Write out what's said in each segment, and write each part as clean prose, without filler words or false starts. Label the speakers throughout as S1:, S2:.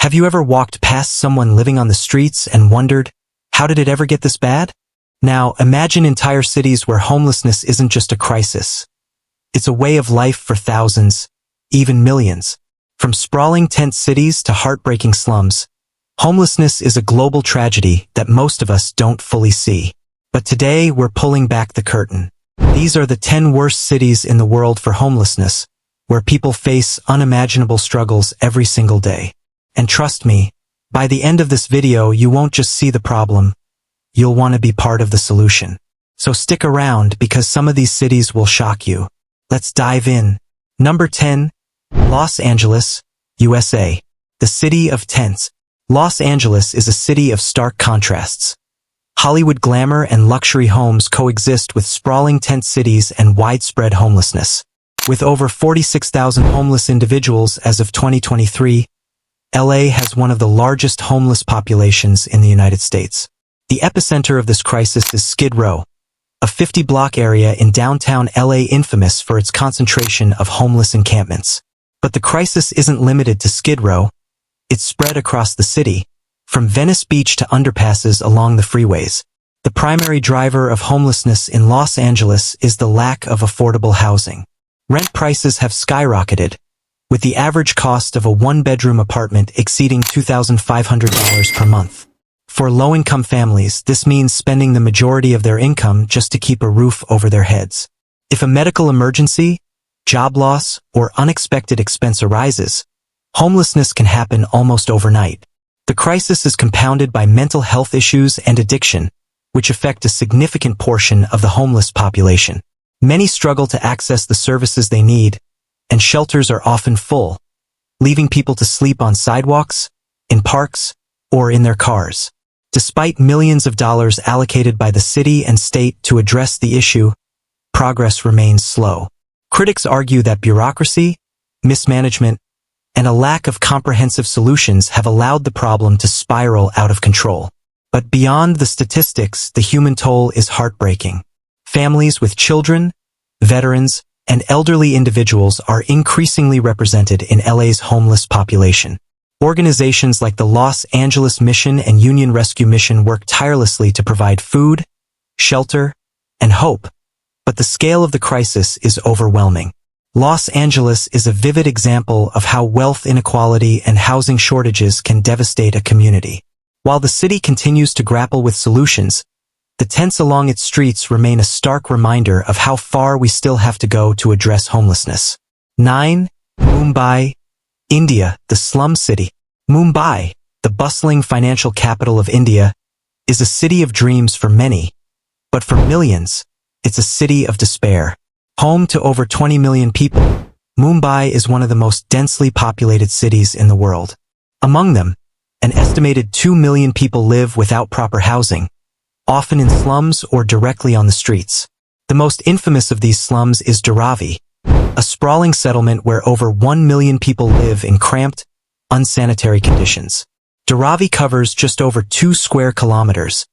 S1: Have you ever walked past someone living on the streets and wondered, how did it ever get this bad? Now, imagine entire cities where homelessness isn't just a crisis. It's a way of life for thousands, even millions. From sprawling tent cities to heartbreaking slums, homelessness is a global tragedy that most of us don't fully see. But today, we're pulling back the curtain. These are the 10 worst cities in the world for homelessness, where people face unimaginable struggles every single day. And trust me, by the end of this video, you won't just see the problem, you'll want to be part of the solution. So stick around because some of these cities will shock you. Let's dive in. Number 10. Los Angeles, USA. The city of tents. Los Angeles is a city of stark contrasts. Hollywood glamour and luxury homes coexist with sprawling tent cities and widespread homelessness. With over 46,000 homeless individuals as of 2023, LA has one of the largest homeless populations in the United States. The epicenter of this crisis is Skid Row, a 50-block area in downtown LA infamous for its concentration of homeless encampments. But the crisis isn't limited to Skid Row. It's spread across the city, from Venice Beach to underpasses along the freeways. The primary driver of homelessness in Los Angeles is the lack of affordable housing. Rent prices have skyrocketed, with the average cost of a one-bedroom apartment exceeding $2,500 per month. For low-income families, this means spending the majority of their income just to keep a roof over their heads. If a medical emergency, job loss, or unexpected expense arises, homelessness can happen almost overnight. The crisis is compounded by mental health issues and addiction, which affect a significant portion of the homeless population. Many struggle to access the services they need, and shelters are often full, leaving people to sleep on sidewalks, in parks, or in their cars. Despite millions of dollars allocated by the city and state to address the issue, progress remains slow. Critics argue that bureaucracy, mismanagement, and a lack of comprehensive solutions have allowed the problem to spiral out of control. But beyond the statistics, the human toll is heartbreaking. Families with children, veterans, and elderly individuals are increasingly represented in LA's homeless population. Organizations like the Los Angeles Mission and Union Rescue Mission work tirelessly to provide food, shelter, and hope, but the scale of the crisis is overwhelming. Los Angeles is a vivid example of how wealth inequality and housing shortages can devastate a community. While the city continues to grapple with solutions, the tents along its streets remain a stark reminder of how far we still have to go to address homelessness. 9. Mumbai, India, the slum city. Mumbai, the bustling financial capital of India, is a city of dreams for many, but for millions, it's a city of despair. Home to over 20 million people, Mumbai is one of the most densely populated cities in the world. Among them, an estimated 2 million people live without proper housing, often in slums or directly on the streets. The most infamous of these slums is Dharavi, a sprawling settlement where over 1 million people live in cramped, unsanitary conditions. Dharavi covers just over 2 square kilometers,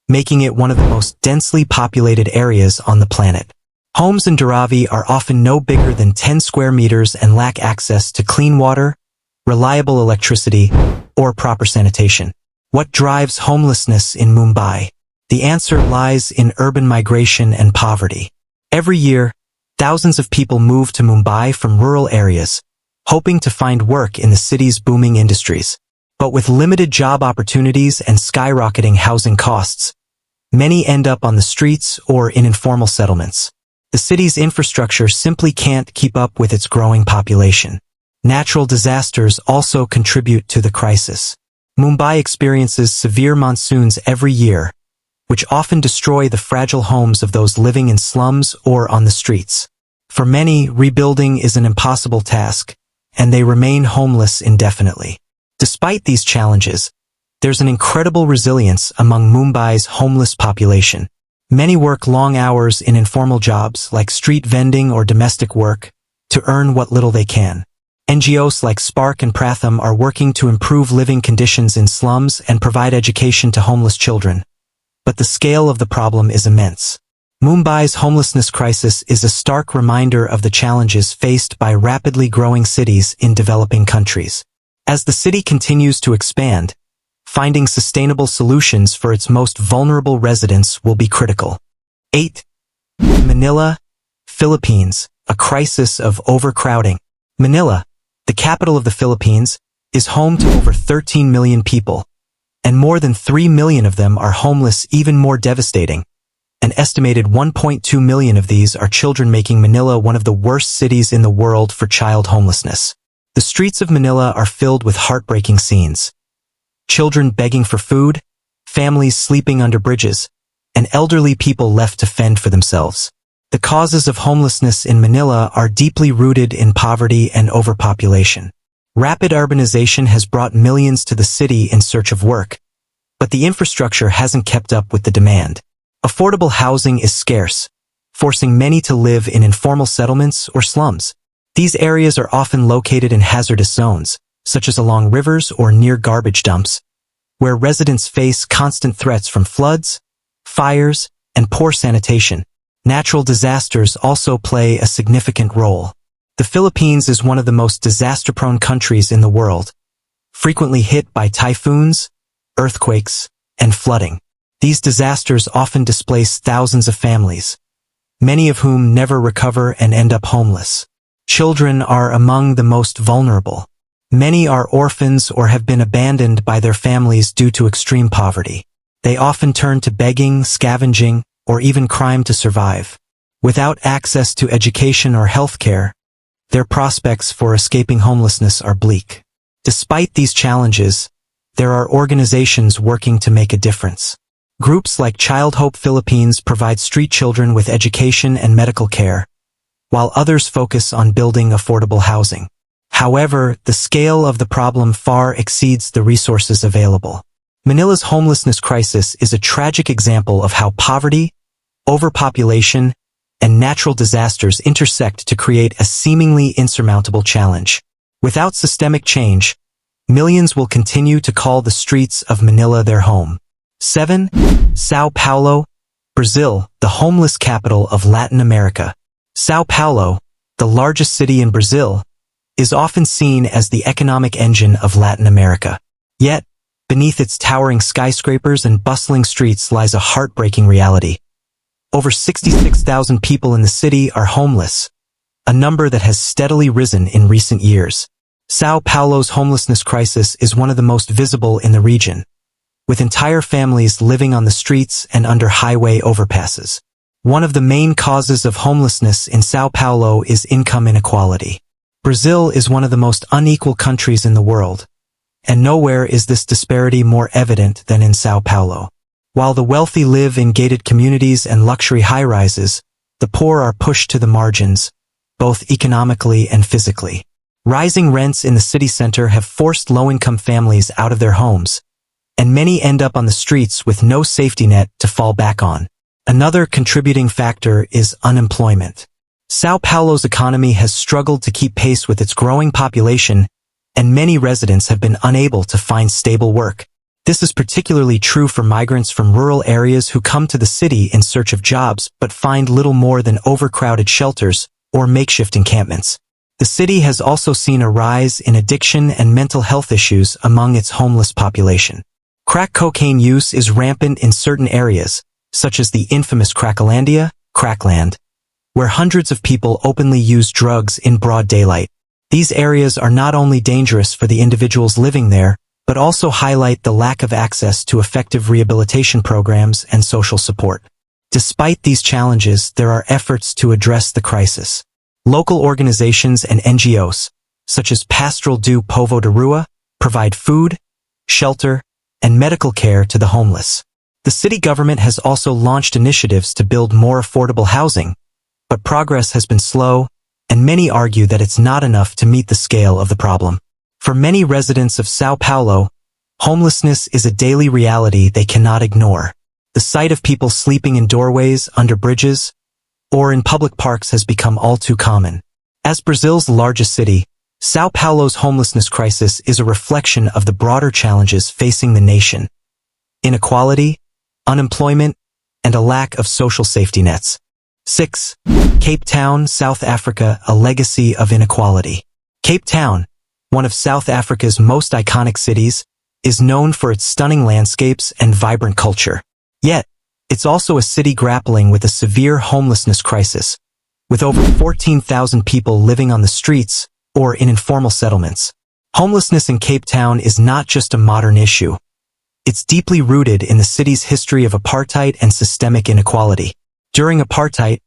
S1: making it one of the most densely populated areas on the planet. Homes in Dharavi are often no bigger than 10 square meters and lack access to clean water, reliable electricity, or proper sanitation. What drives homelessness in Mumbai? The answer lies in urban migration and poverty. Every year, thousands of people move to Mumbai from rural areas, hoping to find work in the city's booming industries. But with limited job opportunities and skyrocketing housing costs, many end up on the streets or in informal settlements. The city's infrastructure simply can't keep up with its growing population. Natural disasters also contribute to the crisis. Mumbai experiences severe monsoons every year, which often destroy the fragile homes of those living in slums or on the streets. For many, rebuilding is an impossible task, and they remain homeless indefinitely. Despite these challenges, there's an incredible resilience among Mumbai's homeless population. Many work long hours in informal jobs like street vending or domestic work to earn what little they can. NGOs like Spark and Pratham are working to improve living conditions in slums and provide education to homeless children. But the scale of the problem is immense. Mumbai's homelessness crisis is a stark reminder of the challenges faced by rapidly growing cities in developing countries. As the city continues to expand, finding sustainable solutions for its most vulnerable residents will be critical. 8. Manila, Philippines, a crisis of overcrowding. Manila, the capital of the Philippines, is home to over 13 million people, and more than 3 million of them are homeless. Even more devastating, an estimated 1.2 million of these are children, making Manila one of the worst cities in the world for child homelessness. The streets of Manila are filled with heartbreaking scenes. Children begging for food, families sleeping under bridges, and elderly people left to fend for themselves. The causes of homelessness in Manila are deeply rooted in poverty and overpopulation. Rapid urbanization has brought millions to the city in search of work, but the infrastructure hasn't kept up with the demand. Affordable housing is scarce, forcing many to live in informal settlements or slums. These areas are often located in hazardous zones, such as along rivers or near garbage dumps, where residents face constant threats from floods, fires, and poor sanitation. Natural disasters also play a significant role. The Philippines is one of the most disaster-prone countries in the world, frequently hit by typhoons, earthquakes, and flooding. These disasters often displace thousands of families, many of whom never recover and end up homeless. Children are among the most vulnerable. Many are orphans or have been abandoned by their families due to extreme poverty. They often turn to begging, scavenging, or even crime to survive. Without access to education or healthcare, their prospects for escaping homelessness are bleak. Despite these challenges, there are organizations working to make a difference. Groups like Child Hope Philippines provide street children with education and medical care, while others focus on building affordable housing. However, the scale of the problem far exceeds the resources available. Manila's homelessness crisis is a tragic example of how poverty, overpopulation, and natural disasters intersect to create a seemingly insurmountable challenge. Without systemic change, millions will continue to call the streets of Manila their home. 7. São Paulo, Brazil, the homeless capital of Latin America. São Paulo, the largest city in Brazil, is often seen as the economic engine of Latin America. Yet, beneath its towering skyscrapers and bustling streets lies a heartbreaking reality. Over 66,000 people in the city are homeless, a number that has steadily risen in recent years. São Paulo's homelessness crisis is one of the most visible in the region, with entire families living on the streets and under highway overpasses. One of the main causes of homelessness in São Paulo is income inequality. Brazil is one of the most unequal countries in the world, and nowhere is this disparity more evident than in São Paulo. While the wealthy live in gated communities and luxury high-rises, the poor are pushed to the margins, both economically and physically. Rising rents in the city center have forced low-income families out of their homes, and many end up on the streets with no safety net to fall back on. Another contributing factor is unemployment. São Paulo's economy has struggled to keep pace with its growing population, and many residents have been unable to find stable work. This is particularly true for migrants from rural areas who come to the city in search of jobs but find little more than overcrowded shelters or makeshift encampments. The city has also seen a rise in addiction and mental health issues among its homeless population. Crack cocaine use is rampant in certain areas, such as the infamous Crackolandia, Crackland, where hundreds of people openly use drugs in broad daylight. These areas are not only dangerous for the individuals living there, but also highlight the lack of access to effective rehabilitation programs and social support. Despite these challenges, there are efforts to address the crisis. Local organizations and NGOs, such as Pastoral do Povo de Rua, provide food, shelter, and medical care to the homeless. The city government has also launched initiatives to build more affordable housing, but progress has been slow, and many argue that it's not enough to meet the scale of the problem. For many residents of São Paulo, homelessness is a daily reality they cannot ignore. The sight of people sleeping in doorways, under bridges, or in public parks has become all too common. As Brazil's largest city, São Paulo's homelessness crisis is a reflection of the broader challenges facing the nation: inequality, unemployment, and a lack of social safety nets. 6. Cape Town, South Africa, a legacy of inequality. Cape Town, one of South Africa's most iconic cities, is known for its stunning landscapes and vibrant culture. Yet, it's also a city grappling with a severe homelessness crisis, with over 14,000 people living on the streets or in informal settlements. Homelessness in Cape Town is not just a modern issue. It's deeply rooted in the city's history of apartheid and systemic inequality. During apartheid,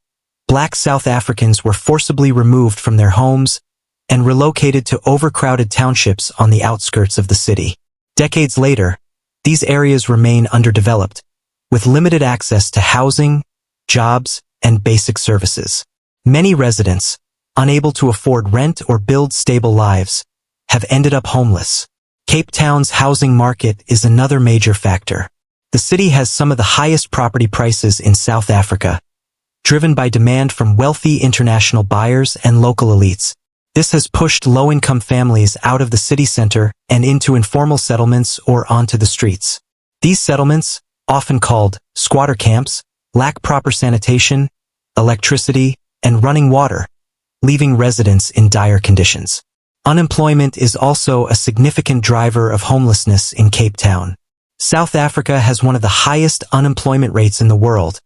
S1: Black South Africans were forcibly removed from their homes and relocated to overcrowded townships on the outskirts of the city. Decades later, these areas remain underdeveloped, with limited access to housing, jobs, and basic services. Many residents, unable to afford rent or build stable lives, have ended up homeless. Cape Town's housing market is another major factor. The city has some of the highest property prices in South Africa, driven by demand from wealthy international buyers and local elites. This has pushed low-income families out of the city center and into informal settlements or onto the streets. These settlements, often called squatter camps, lack proper sanitation, electricity, and running water, leaving residents in dire conditions. Unemployment is also a significant driver of homelessness in Cape Town. South Africa has one of the highest unemployment rates in the world,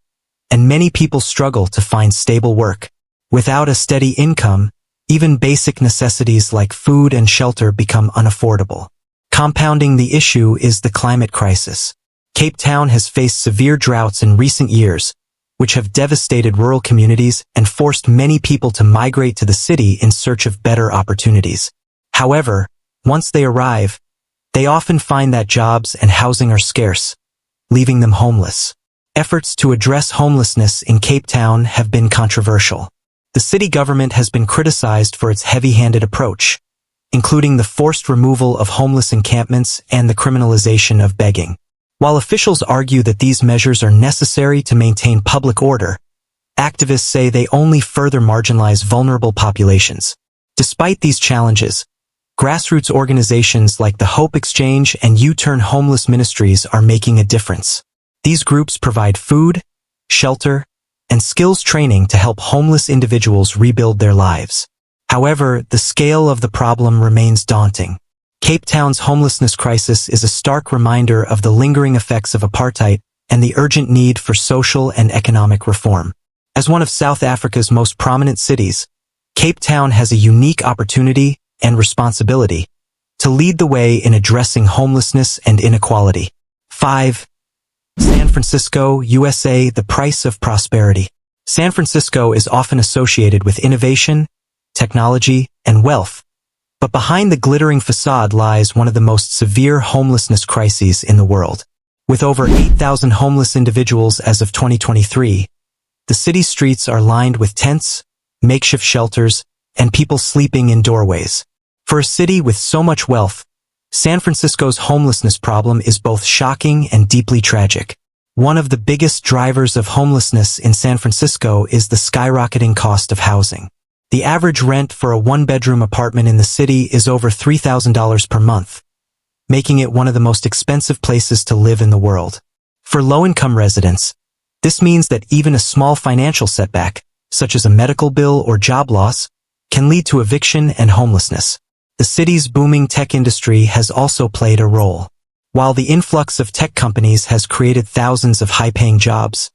S1: and many people struggle to find stable work. Without a steady income, even basic necessities like food and shelter become unaffordable. Compounding the issue is the climate crisis. Cape Town has faced severe droughts in recent years, which have devastated rural communities and forced many people to migrate to the city in search of better opportunities. However, once they arrive, they often find that jobs and housing are scarce, leaving them homeless. Efforts to address homelessness in Cape Town have been controversial. The city government has been criticized for its heavy-handed approach, including the forced removal of homeless encampments and the criminalization of begging. While officials argue that these measures are necessary to maintain public order, activists say they only further marginalize vulnerable populations. Despite these challenges, grassroots organizations like the Hope Exchange and U-Turn Homeless Ministries are making a difference. These groups provide food, shelter, and skills training to help homeless individuals rebuild their lives. However, the scale of the problem remains daunting. Cape Town's homelessness crisis is a stark reminder of the lingering effects of apartheid and the urgent need for social and economic reform. As one of South Africa's most prominent cities, Cape Town has a unique opportunity and responsibility to lead the way in addressing homelessness and inequality. 5. San Francisco, USA, the price of prosperity. San Francisco is often associated with innovation, technology, and wealth, but behind the glittering facade lies one of the most severe homelessness crises in the world. With over 8,000 homeless individuals as of 2023, the city's streets are lined with tents, makeshift shelters, and people sleeping in doorways. For a city with so much wealth, San Francisco's homelessness problem is both shocking and deeply tragic. One of the biggest drivers of homelessness in San Francisco is the skyrocketing cost of housing. The average rent for a one-bedroom apartment in the city is over $3,000 per month, making it one of the most expensive places to live in the world. For low-income residents, this means that even a small financial setback, such as a medical bill or job loss, can lead to eviction and homelessness. The city's booming tech industry has also played a role. While the influx of tech companies has created thousands of high-paying jobs,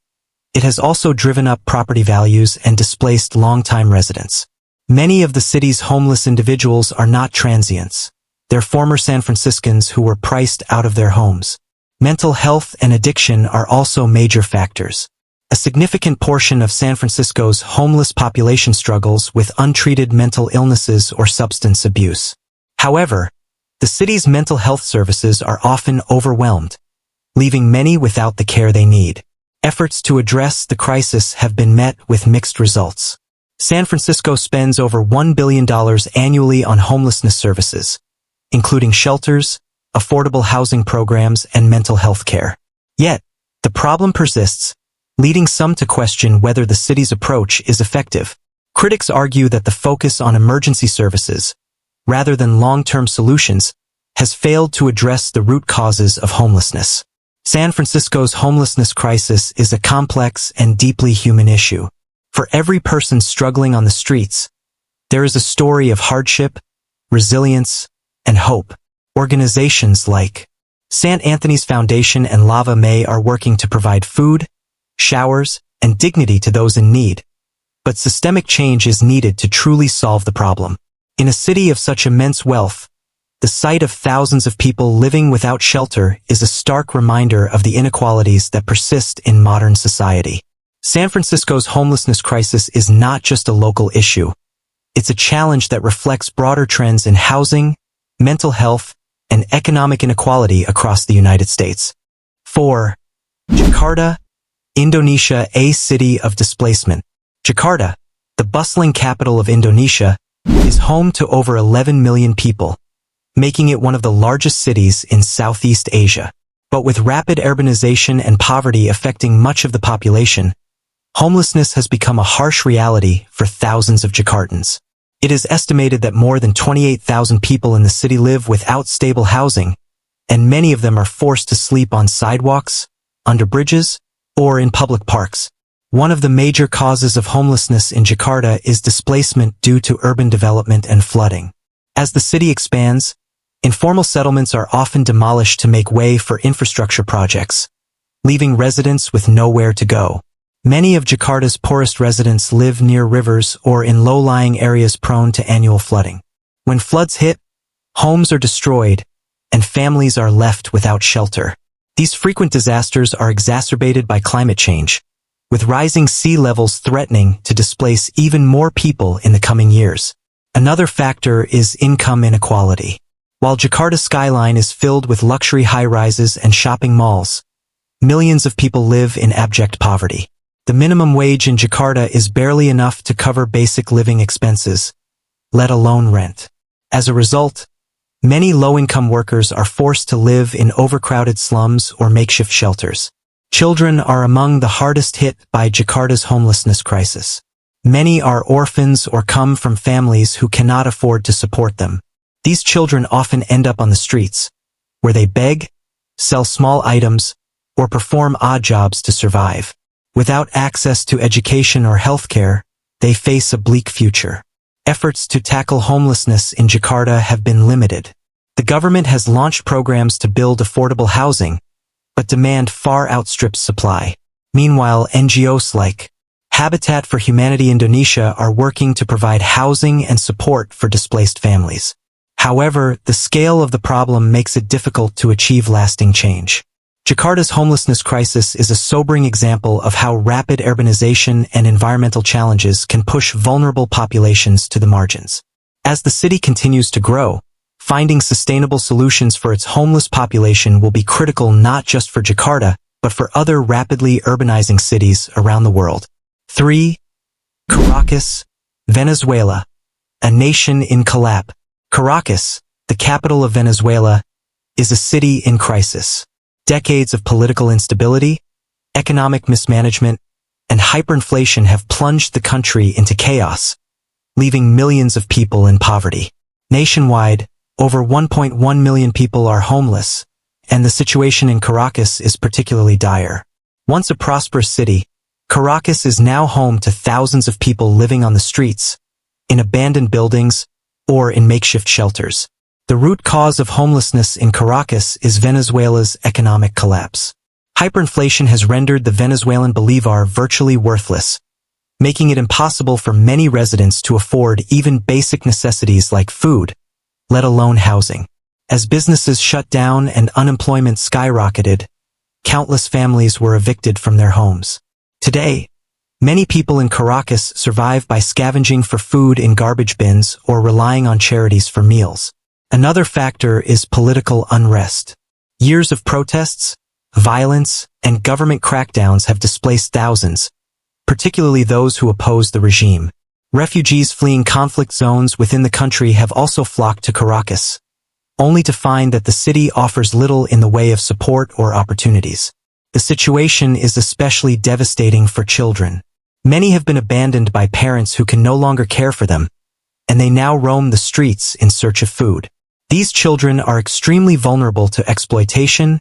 S1: it has also driven up property values and displaced long-time residents. Many of the city's homeless individuals are not transients. They're former San Franciscans who were priced out of their homes. Mental health and addiction are also major factors. A significant portion of San Francisco's homeless population struggles with untreated mental illnesses or substance abuse. However, the city's mental health services are often overwhelmed, leaving many without the care they need. Efforts to address the crisis have been met with mixed results. San Francisco spends over $1 billion annually on homelessness services, including shelters, affordable housing programs, and mental health care. Yet, the problem persists, leading some to question whether the city's approach is effective. Critics argue that the focus on emergency services, rather than long-term solutions, has failed to address the root causes of homelessness. San Francisco's homelessness crisis is a complex and deeply human issue. For every person struggling on the streets, there is a story of hardship, resilience, and hope. Organizations like St. Anthony's Foundation and Lava May are working to provide food, showers, and dignity to those in need. But systemic change is needed to truly solve the problem. In a city of such immense wealth, the sight of thousands of people living without shelter is a stark reminder of the inequalities that persist in modern society. San Francisco's homelessness crisis is not just a local issue. It's a challenge that reflects broader trends in housing, mental health, and economic inequality across the United States. 4. Jakarta, Indonesia, a city of displacement. Jakarta, the bustling capital of Indonesia, is home to over 11 million people, making it one of the largest cities in Southeast Asia. But with rapid urbanization and poverty affecting much of the population, homelessness has become a harsh reality for thousands of Jakartans. It is estimated that more than 28,000 people in the city live without stable housing, and many of them are forced to sleep on sidewalks, under bridges, or in public parks. One of the major causes of homelessness in Jakarta is displacement due to urban development and flooding. As the city expands, informal settlements are often demolished to make way for infrastructure projects, leaving residents with nowhere to go. Many of Jakarta's poorest residents live near rivers or in low-lying areas prone to annual flooding. When floods hit, homes are destroyed, and families are left without shelter. These frequent disasters are exacerbated by climate change, with rising sea levels threatening to displace even more people in the coming years. Another factor is income inequality. While Jakarta's skyline is filled with luxury high-rises and shopping malls, millions of people live in abject poverty. The minimum wage in Jakarta is barely enough to cover basic living expenses, let alone rent. As a result, many low-income workers are forced to live in overcrowded slums or makeshift shelters. Children are among the hardest hit by Jakarta's homelessness crisis. Many are orphans or come from families who cannot afford to support them. These children often end up on the streets, where they beg, sell small items, or perform odd jobs to survive. Without access to education or healthcare, they face a bleak future. Efforts to tackle homelessness in Jakarta have been limited. The government has launched programs to build affordable housing, but demand far outstrips supply. Meanwhile, NGOs like Habitat for Humanity Indonesia are working to provide housing and support for displaced families. However, the scale of the problem makes it difficult to achieve lasting change. Jakarta's homelessness crisis is a sobering example of how rapid urbanization and environmental challenges can push vulnerable populations to the margins. As the city continues to grow, finding sustainable solutions for its homeless population will be critical not just for Jakarta, but for other rapidly urbanizing cities around the world. 3. Caracas, Venezuela, a nation in collapse. Caracas, the capital of Venezuela, is a city in crisis. Decades of political instability, economic mismanagement, and hyperinflation have plunged the country into chaos, leaving millions of people in poverty. Nationwide, over 1.1 million people are homeless, and the situation in Caracas is particularly dire. Once a prosperous city, Caracas is now home to thousands of people living on the streets, in abandoned buildings, or in makeshift shelters. The root cause of homelessness in Caracas is Venezuela's economic collapse. Hyperinflation has rendered the Venezuelan bolivar virtually worthless, making it impossible for many residents to afford even basic necessities like food, let alone housing. As businesses shut down and unemployment skyrocketed, countless families were evicted from their homes. Today, many people in Caracas survive by scavenging for food in garbage bins or relying on charities for meals. Another factor is political unrest. Years of protests, violence, and government crackdowns have displaced thousands, particularly those who oppose the regime. Refugees fleeing conflict zones within the country have also flocked to Caracas, only to find that the city offers little in the way of support or opportunities. The situation is especially devastating for children. Many have been abandoned by parents who can no longer care for them, and they now roam the streets in search of food. These children are extremely vulnerable to exploitation,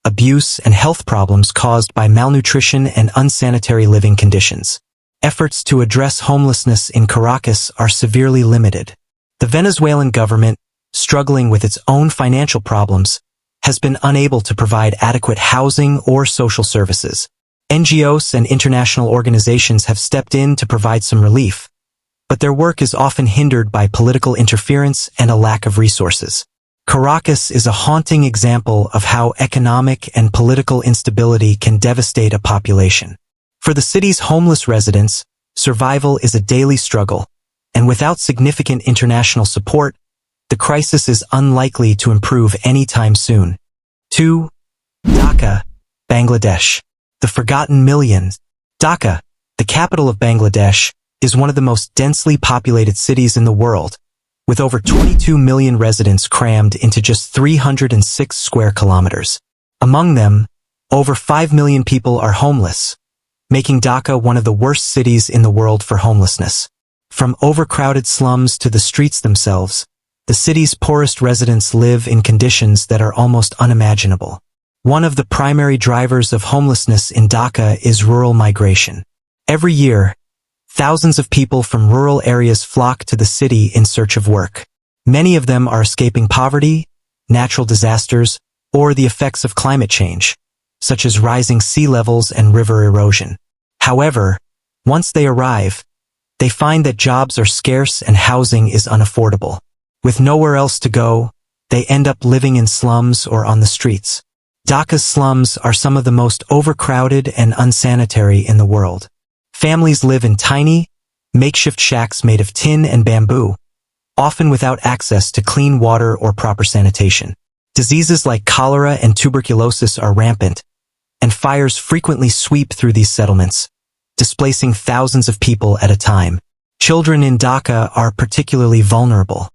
S1: abuse, and health problems caused by malnutrition and unsanitary living conditions. Efforts to address homelessness in Caracas are severely limited. The Venezuelan government, struggling with its own financial problems, has been unable to provide adequate housing or social services. NGOs and international organizations have stepped in to provide some relief, but their work is often hindered by political interference and a lack of resources. Caracas is a haunting example of how economic and political instability can devastate a population. For the city's homeless residents, survival is a daily struggle, and without significant international support, the crisis is unlikely to improve anytime soon. 2. Dhaka, Bangladesh. The Forgotten Millions. Dhaka, the capital of Bangladesh, is one of the most densely populated cities in the world, with over 22 million residents crammed into just 306 square kilometers. Among them, over 5 million people are homeless, making Dhaka one of the worst cities in the world for homelessness. From overcrowded slums to the streets themselves, the city's poorest residents live in conditions that are almost unimaginable. One of the primary drivers of homelessness in Dhaka is rural migration. Every year, thousands of people from rural areas flock to the city in search of work. Many of them are escaping poverty, natural disasters, or the effects of climate change, such as rising sea levels and river erosion. However, once they arrive, they find that jobs are scarce and housing is unaffordable. With nowhere else to go, they end up living in slums or on the streets. Dhaka's slums are some of the most overcrowded and unsanitary in the world. Families live in tiny, makeshift shacks made of tin and bamboo, often without access to clean water or proper sanitation. Diseases like cholera and tuberculosis are rampant, and fires frequently sweep through these settlements, displacing thousands of people at a time. Children in Dhaka are particularly vulnerable.